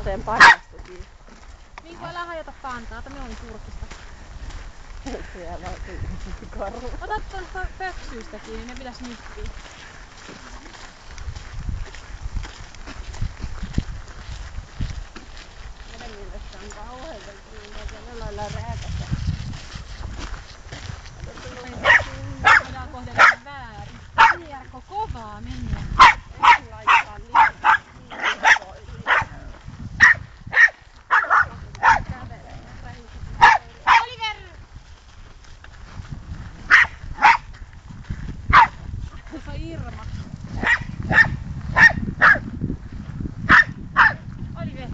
Toiseen panasta kiinni. Minko älä hajota pantaa, ota minun purkista. Siellä on karhu. Ota tuosta pöksyystä kiinni, ne pitäis nyppiä. Meidän mielestä on kauheita, kun on tällä lailla rääkästä. Voidaan kohdella väärin. Jarkko, kovaa mennä. Ei laittaa liikaa. Oliver! Tuossa on Irma. Oliver!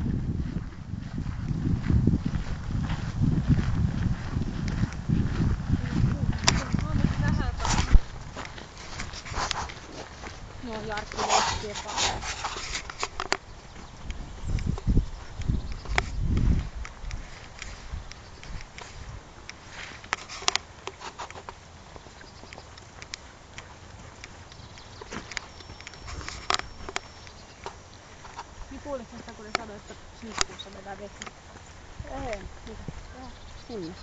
No Jarkko lähtee paljon. Niin kuulitko sitä, kun ne sanoi, että syyskuussa mennään vesi? Ei, mitä? Sinne.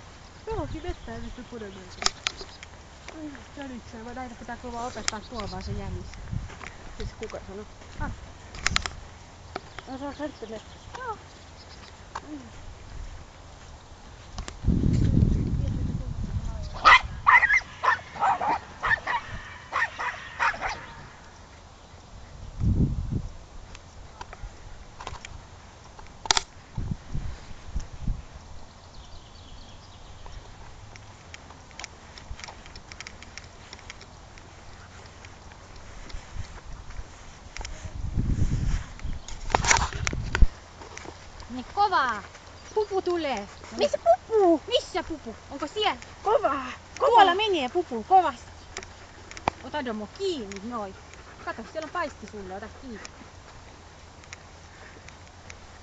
Johonkin vettä ei pysty pudonnoimaan. Jänikseen, vaan näitä pitää kovaa opettaa tuomaan se jänis. Siis kuka sanoi? Ah. No se on senttimetri. Joo. Niin kovaa! Pupu tulee! Missä pupu? Missä pupu? Onko siellä? Kovaa! Tuolla menee pupu kovasti. Ota Domo kiinni, noin. Kato, siellä on paisti sulle, ota kiinni.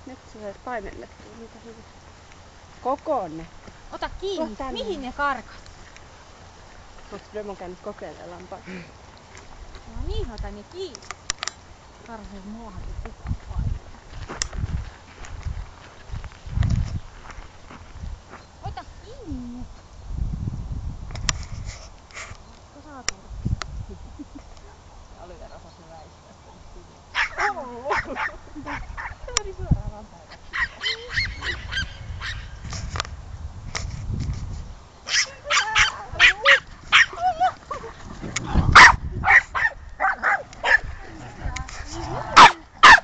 Nyt sä sait painellettua niitä hyvin. Kokoonne. Ota kiinni. Mihin ne karkas? Onks Domo käynyt kokeilemaan lampaa? No niin, ota ne kiinni. Karsen muohakin pupu painaa. Ota kiinni. Oliver osasi väistää sen sinne. Se meni suoraan lampaita.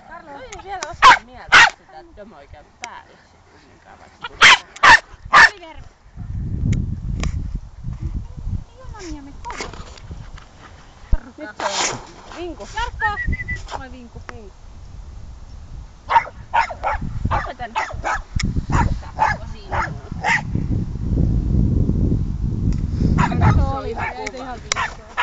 Karlo ei vielä osaa mieltää sitä, että Domo ei käy päälle sit kumminkaan, vaikka se Oliver! Ei oo mamia me kovaa. nyt se on vinku. Jarkko! Moi vinku. Vinku. Ota tänne. Siinä. No Oliver, ei se ihan viikkoa.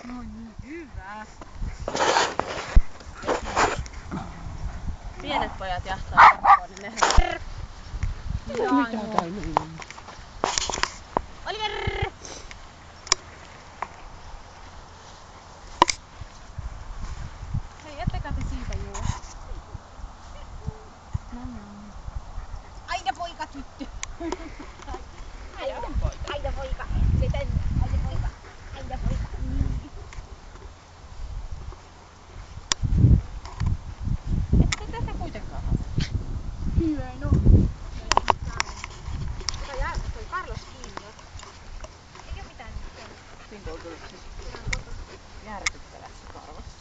No niin, hyvä. Pienet pojat jahtaa karkkoa, niin nehän... Mitä toimii? Oliver! Hei, ettekä te siitä juo. No. Aina poika tyttö. Aina poika. Aina poika. Se tänne. Aina poika. Aina poika. Ette tätä kuitenkaan halua. Hyvä, no. Ota Jarkko, toi Carlos kiinni. Ei oo mitään nyt. Siinä on kyllä siis järkyttävässä karvassa.